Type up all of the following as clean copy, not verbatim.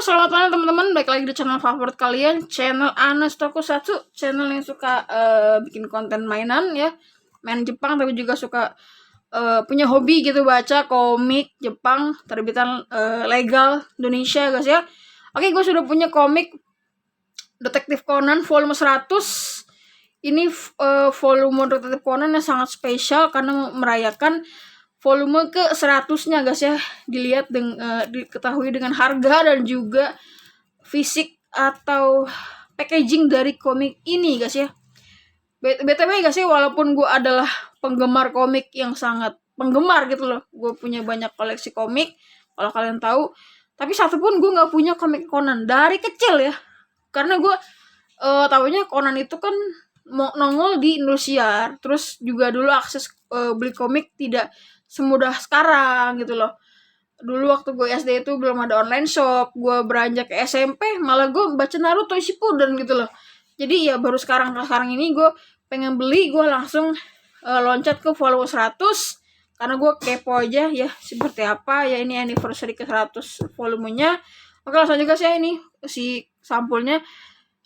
selamat malam teman-teman. Balik lagi di channel favorit kalian, channel Anas Tokusatsu, channel yang suka bikin konten mainan ya, main Jepang tapi juga suka punya hobi gitu, baca komik Jepang terbitan legal Indonesia guys ya. Oke, gue sudah punya komik Detektif Conan volume 100. Ini volume Detektif Conan yang sangat spesial karena merayakan volume ke 100-nya guys ya. Diketahui dengan harga dan juga fisik atau packaging dari komik ini guys ya. BTW guys ya, walaupun gue adalah penggemar komik yang sangat penggemar gitu loh, gue punya banyak koleksi komik kalau kalian tahu, tapi satupun gue nggak punya komik Conan dari kecil ya, karena gue tahunya Conan itu kan nongol di Indosiar, terus juga dulu akses beli komik tidak semudah sekarang gitu loh. Dulu waktu gue SD itu belum ada online shop, gue beranjak ke SMP malah gue baca Naruto Shippuden gitu loh. Jadi ya baru sekarang ini gue pengen beli, gue langsung loncat ke volume 100 karena gue kepo aja ya seperti apa ya, ini anniversary ke 100 volumenya. Oke, langsung aja guys ya, ini si sampulnya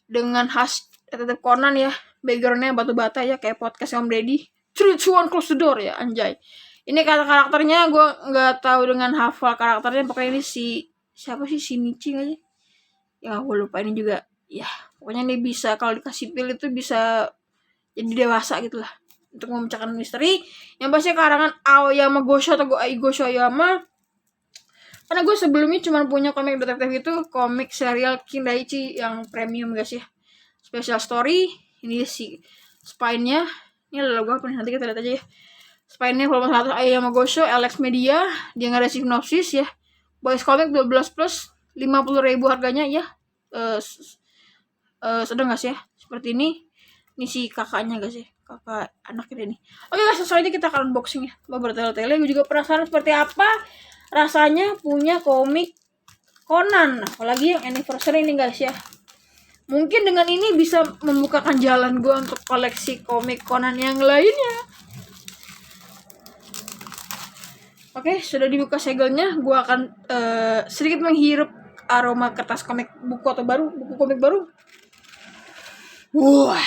dengan khas Detektif Conan ya, backgroundnya batu bata ya kayak podcast Om Deddy. 3, 2, 1, close the door ya, anjay. Ini karakternya gue nggak tahu dengan hafal karakternya, pokoknya ini siapa sih, Shinichi aja ya, gue lupa ini juga ya. Pokoknya ini bisa kalau dikasih pil itu bisa jadi dewasa gitu lah untuk memecahkan misteri yang pasti karangan Aoyama Gosho atau Gosho Aoyama. Karena gue sebelumnya cuma punya komik detektif itu komik serial Kindaichi yang premium guys ya, special story. Ini si spine-nya, ini logo apa nih, nanti kita lihat aja ya. Spine-nya volume 1 Aoyama Gosho, Alex Media, dia nggak ada sinopsis ya. Boys Comic 12 plus 50.000 harganya ya. Sedang guys ya, seperti ini. Ini si kakaknya guys ya, kakak anaknya nih. Oke guys, setelah ini kita akan unboxing ya, bertele-tele. Gue juga penasaran seperti apa rasanya punya komik Conan, apalagi yang anniversary ini guys ya. Mungkin dengan ini bisa membukakan jalan gue untuk koleksi komik Conan yang lainnya. Oke, sudah dibuka segelnya. Gue akan sedikit menghirup aroma kertas komik buku komik baru. Wah,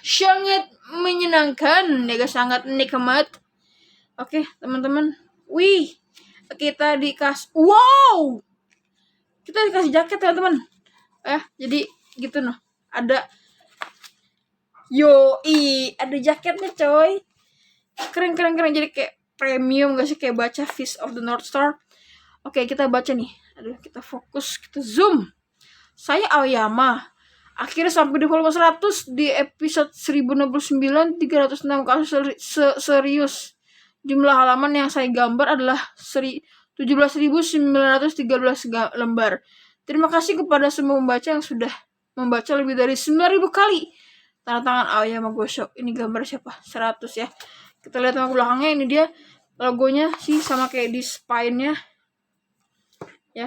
sangat menyenangkan ya guys, sangat nikmat. Oke teman-teman, wih, kita dikasih jaket teman-teman ya, jadi gitu noh, ada ada jaketnya coy, keren, jadi kayak premium gak sih, kayak baca Fist of the North Star. Oke, kita baca nih, kita fokus, kita zoom. Saya Aoyama, akhirnya sampai di volume 100 di episode 1069, 306 kasus serius. Jumlah halaman yang saya gambar adalah 17.913 lembar. Terima kasih kepada semua pembaca yang sudah membaca lebih dari 9.000 kali. Tanda tangan Aoyama Gosho. Ini gambar siapa? 100 ya. Kita lihat sama belakangnya, ini dia logonya sih sama kayak di spine-nya ya.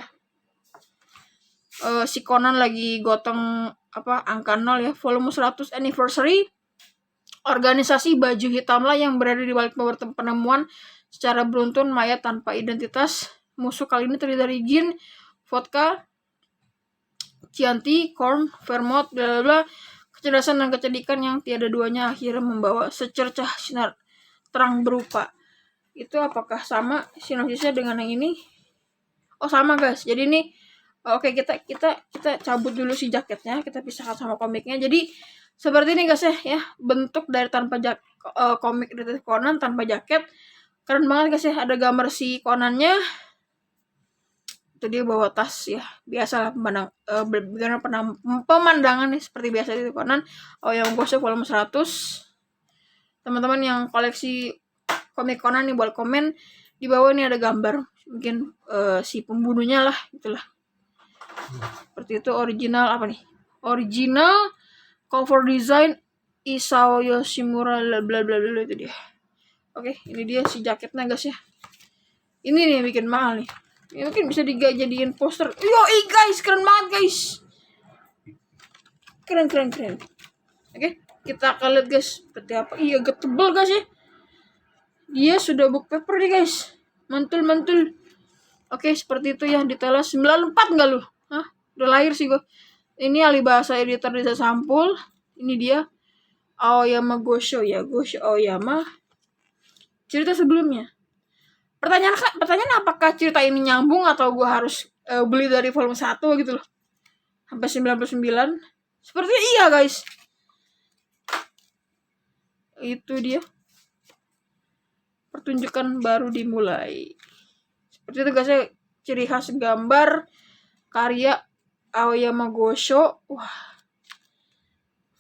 Si Conan lagi gotong angka 0 ya, volume 100 anniversary. Organisasi baju hitamlah yang berada di balik penemuan secara beruntun mayat tanpa identitas. Musuh kali ini terdiri dari Gin, Vodka, Chianti, Korn, Vermouth, bla bla. Kecerdasan dan kecerdikan yang tiada duanya akhirnya membawa secercah sinar terang berupa. Itu apakah sama sinopsisnya dengan yang ini? Oh sama guys. Jadi ini oke, kita cabut dulu si jaketnya, kita pisahkan sama komiknya. Jadi seperti ini guys ya, bentuk dari komik Detektif Conan tanpa jaket. Keren banget guys ya, ada gambar si Conannya. Itu dia bawa tas ya, biasalah pemandangan nih seperti biasa di Conan. Yang Gosho volume 100. Teman-teman yang koleksi komik Conan nih boleh komen di bawah, ini ada gambar mungkin si pembunuhnya lah itulah. Seperti itu original original cover design Isao Yoshimura bla bla bla, itu dia. Oke, ini dia si jaketnya guys ya. Ini nih yang bikin mahal nih. Ini mungkin bisa dijadiin poster. Guys, keren banget guys. Keren. Oke, kita akan lihat guys seperti apa. Iya, agak tebal guys ya. Dia sudah book paper nih guys. Mantul. Oke, seperti itu ya, detailnya 94 enggak lu? Udah lahir sih gue. Ini Alibasa editor Desa Sampul. Ini dia Aoyama Gosho ya, Gosho Aoyama. Cerita sebelumnya. Pertanyaan apakah cerita ini nyambung atau gue harus beli dari volume 1 gitu loh. Sampai 99. Sepertinya iya, guys. Itu dia. Pertunjukan baru dimulai. Seperti itu guys, ciri khas gambar karya Aoyama Gosho. Wah.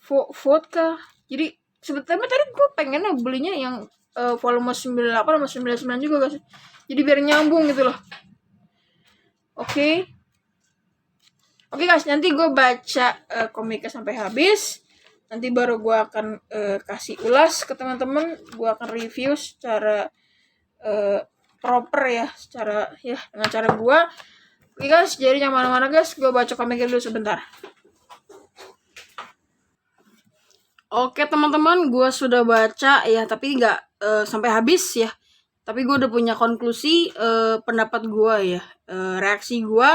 Vodka. Jadi sebetulnya tadi gue pengennya belinya yang volume 98 sama 99 juga guys. Jadi biar nyambung gitu loh. Oke guys, nanti gue baca komiknya sampai habis. Nanti baru gue akan kasih ulas ke teman-teman. Gue akan review secara proper ya, secara ya dengan cara gue. Oke guys, jadi yang mana-mana guys, gue baca komiknya dulu sebentar. Oke teman-teman, gue sudah baca ya, tapi nggak sampai habis ya. Tapi gue udah punya konklusi pendapat gue ya, reaksi gue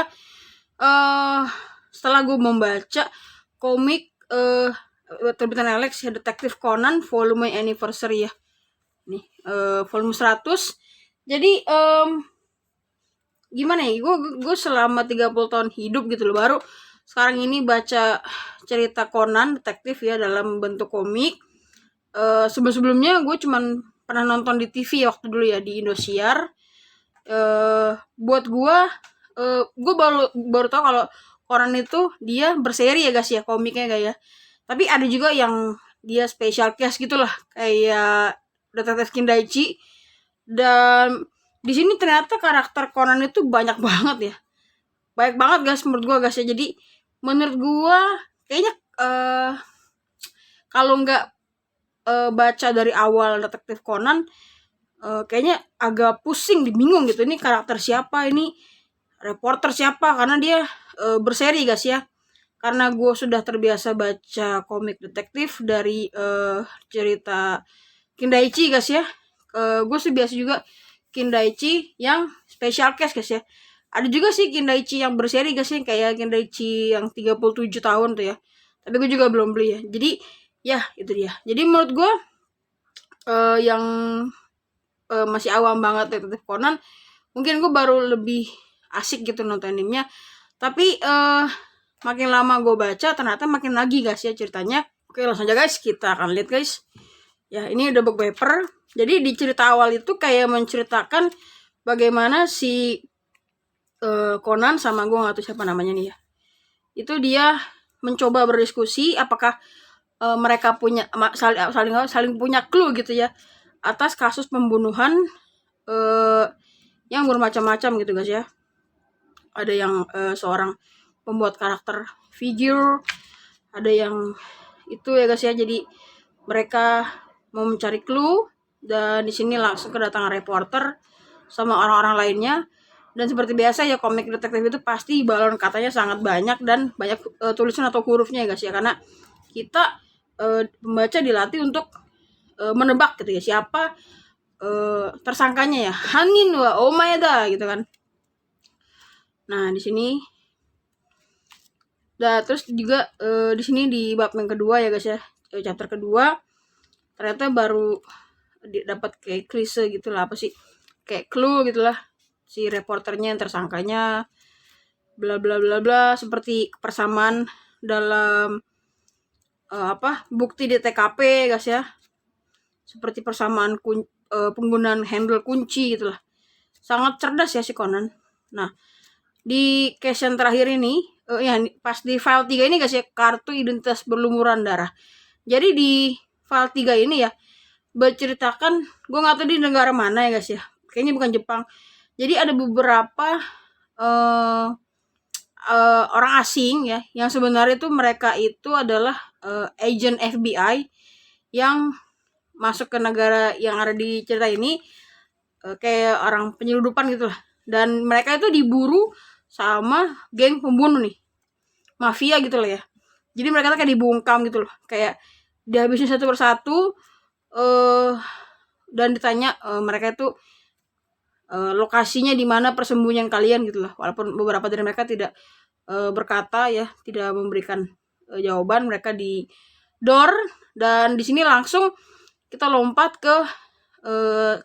setelah gue membaca komik terbitan Alex ya, Detektif Conan volume anniversary ya. Nih volume 100. Jadi gimana ya, gue selama 30 tahun hidup gitu loh, baru sekarang ini baca cerita Conan detektif ya dalam bentuk komik. Sebelumnya gue cuman pernah nonton di TV waktu dulu ya, di Indosiar. Buat gue baru tahu kalau Conan itu dia berseri ya guys ya, komiknya guys ya. Tapi ada juga yang dia special case gitulah, kayak Detektif Kindaichi. Dan di sini ternyata karakter Conan itu banyak banget ya. Banyak banget guys menurut gue guys ya. Jadi menurut gue kayaknya kalau nggak baca dari awal Detektif Conan, kayaknya agak pusing, bingung gitu. Ini karakter siapa, ini reporter siapa, karena dia berseri guys ya. Karena gue sudah terbiasa baca komik detektif dari cerita Kindaichi guys ya. Gue sih biasa juga Kindaichi yang special case guys ya. Ada juga sih Kindaichi yang berseri guys ya, kayak Kindaichi yang 37 tahun tuh ya. Tapi gue juga belum beli ya. Jadi ya itu dia. Jadi menurut gue yang masih awam banget Detektif Conan, mungkin gue baru lebih asik gitu nonton animenya. Tapi makin lama gue baca ternyata makin lagi guys ya ceritanya. Oke, langsung aja guys, kita akan lihat guys. Ya, ini udah book paper. Jadi di cerita awal itu kayak menceritakan bagaimana si Conan sama gue nggak tahu siapa namanya nih ya. Itu dia mencoba berdiskusi apakah mereka punya saling punya clue gitu ya atas kasus pembunuhan yang bermacam-macam gitu guys ya. Ada yang seorang pembuat karakter figure, ada yang itu ya guys ya. Jadi mereka mau mencari clue dan di sini langsung kedatangan reporter sama orang-orang lainnya. Dan seperti biasa ya, komik detektif itu pasti balon katanya sangat banyak dan banyak tulisan atau hurufnya ya guys ya, karena kita pembaca dilatih untuk menebak gitu ya siapa tersangkanya ya, Hanin wa Omaeda gitu kan. Nah di sini terus juga di sini di bab yang kedua ya guys ya, chapter kedua, ternyata baru dapat kayak klise gitulah, apa sih, kayak clue gitulah, si reporternya yang tersangkanya bla bla bla bla, seperti persamaan dalam bukti di TKP guys ya, seperti persamaan penggunaan handle kunci gitulah. Sangat cerdas ya si Conan. Nah di case yang terakhir ini ya pas di file 3 ini guys ya, kartu identitas berlumuran darah. Jadi di file 3 ini ya berceritakan, gue nggak tahu di negara mana ya guys ya, kayaknya bukan Jepang. Jadi ada beberapa orang asing ya, yang sebenarnya itu mereka itu adalah agent FBI yang masuk ke negara yang ada di cerita ini, kayak orang penyeludupan gitu lah. Dan mereka itu diburu sama geng pembunuh nih, mafia gitu loh ya. Jadi mereka tuh kayak dibungkam gitu loh, kayak dihabisin satu persatu, dan ditanya mereka itu lokasinya di mana persembunyian kalian gitu loh. Walaupun beberapa dari mereka tidak berkata ya, tidak memberikan jawaban. Mereka di door, dan di sini langsung kita lompat ke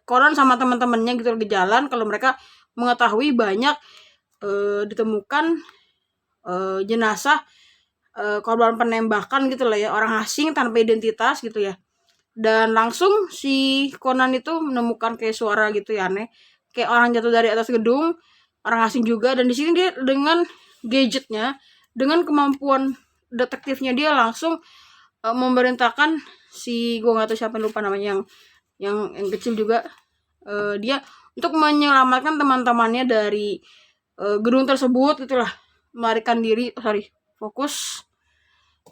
Conan sama teman-temannya gitu di jalan, kalau mereka mengetahui banyak ditemukan jenazah korban penembakan gitu lah ya, orang asing tanpa identitas gitu ya. Dan langsung si Conan itu menemukan kayak suara gitu ya, aneh, kayak orang jatuh dari atas gedung, orang asing juga. Dan di sini dia dengan gadgetnya, dengan kemampuan detektifnya, dia langsung memerintahkan si, gue nggak tahu siapa, lupa namanya, yang kecil juga, dia untuk menyelamatkan teman-temannya dari gedung tersebut gitulah, melarikan diri, fokus.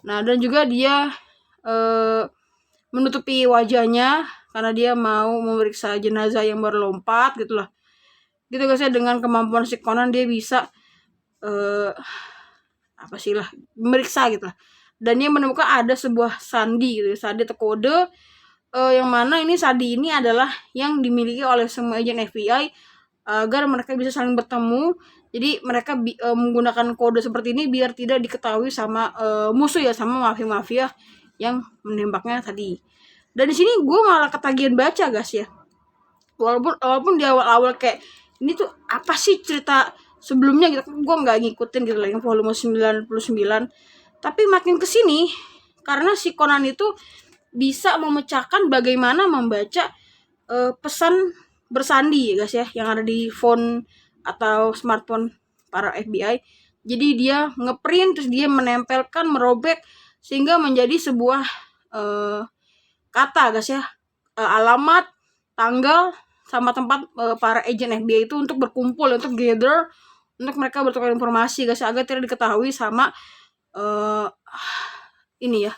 Nah, dan juga dia menutupi wajahnya karena dia mau memeriksa jenazah yang berlompat gitulah. Gitu guys ya, dengan kemampuan si Conan dia bisa memeriksa gitu lah. Dan dia menemukan ada sebuah sandi gitu, sandi atau kode, yang mana ini sandi ini adalah yang dimiliki oleh semua agen FBI agar mereka bisa saling bertemu. Jadi mereka menggunakan kode seperti ini biar tidak diketahui sama musuh ya, sama mafia-mafia yang menembaknya tadi. Dan di sini gue malah ketagihan baca guys ya. Walaupun di awal-awal kayak ini tuh apa sih cerita sebelumnya gitu, gue nggak ngikutin gitu lah yang volume 99. Tapi makin kesini, karena si Conan itu bisa memecahkan bagaimana membaca pesan bersandi ya guys ya, yang ada di phone atau smartphone para FBI. Jadi dia ngeprint, terus dia menempelkan, merobek sehingga menjadi sebuah kata guys ya, alamat, tanggal, sama tempat para agen FBI itu untuk berkumpul, untuk gather, untuk mereka bertukar informasi guys, agar tidak diketahui sama ini ya,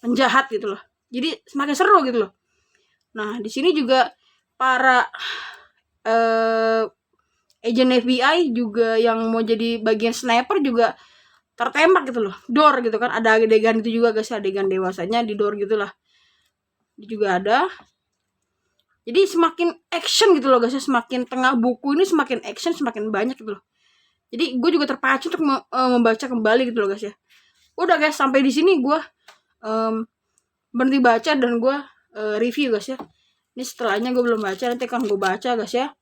penjahat gitu loh. Jadi semakin seru gitu loh. Nah, di sini juga para agen FBI juga yang mau jadi bagian sniper juga tertembak gitu loh. Door gitu kan, ada adegan itu juga guys, adegan dewasanya di door gitulah. Ini juga ada. Jadi semakin action gitu loh guys, semakin tengah buku ini semakin action, semakin banyak gitu loh. Jadi gue juga terpacu untuk membaca kembali gitu loh guys ya. Udah guys, sampai di sini gue berhenti baca dan gue review guys ya. Ini setelahnya gue belum baca, nanti akan gue baca guys ya.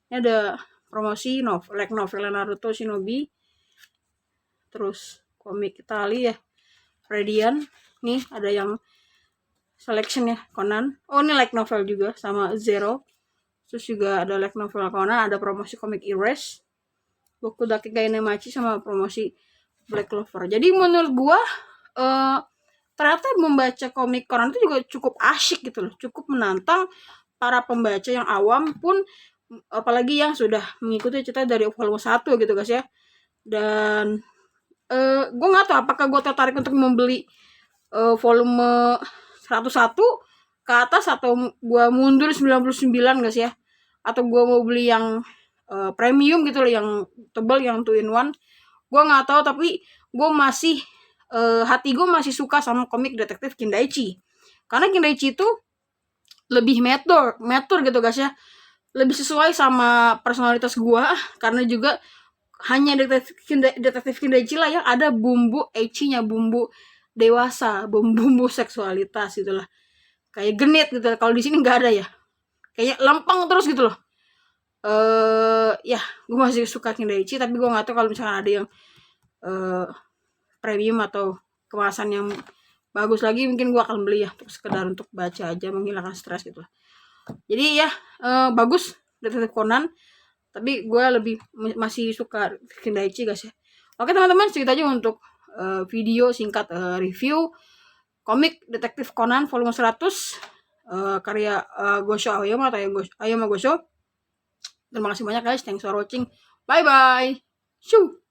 Ini ada promosi novel Naruto Shinobi, terus komik Itali ya, Radiant. Nih ada yang selection ya, Conan. Oh, ini light novel juga sama Zero. Terus juga ada light novel Conan, ada promosi komik Erase, Boku Dake Gainemachi, sama promosi Black Clover. Jadi menurut gua ternyata membaca komik Conan itu juga cukup asyik gitu loh, cukup menantang para pembaca yang awam pun, apalagi yang sudah mengikuti cerita dari volume 1 gitu guys ya. Dan gue nggak tahu apakah gue tertarik untuk membeli volume 101 ke atas, atau gue mundur 99 guys ya, atau gue mau beli yang premium gitu loh, yang tebal, yang 2 in 1. Gue nggak tahu, tapi gue masih hati gue masih suka sama komik detektif Kindaichi, karena Kindaichi itu lebih mature gitu guys ya, lebih sesuai sama personalitas gue, karena juga hanya detektif Kindaichi lah yang ada bumbu ecchi-nya, bumbu dewasa, bumbu seksualitas gitulah, kayak genit gitu. Kalau di sini nggak ada ya, kayak lempeng terus gitu loh. Ya gue masih suka Kindaichi, tapi gue nggak tahu kalau misalkan ada yang premium atau kemasan yang bagus lagi, mungkin gue akan beli ya, untuk sekedar untuk baca aja, menghilangkan stres gitu lah. Jadi ya bagus detektif Conan, tapi gue masih suka Kindaichi guys ya. Oke teman-teman, segitu aja untuk video singkat review komik detektif Conan volume 100 karya Gosho Aoyama atau Aoyama Gosho. Terima kasih banyak guys, thanks for watching, bye bye, shoo.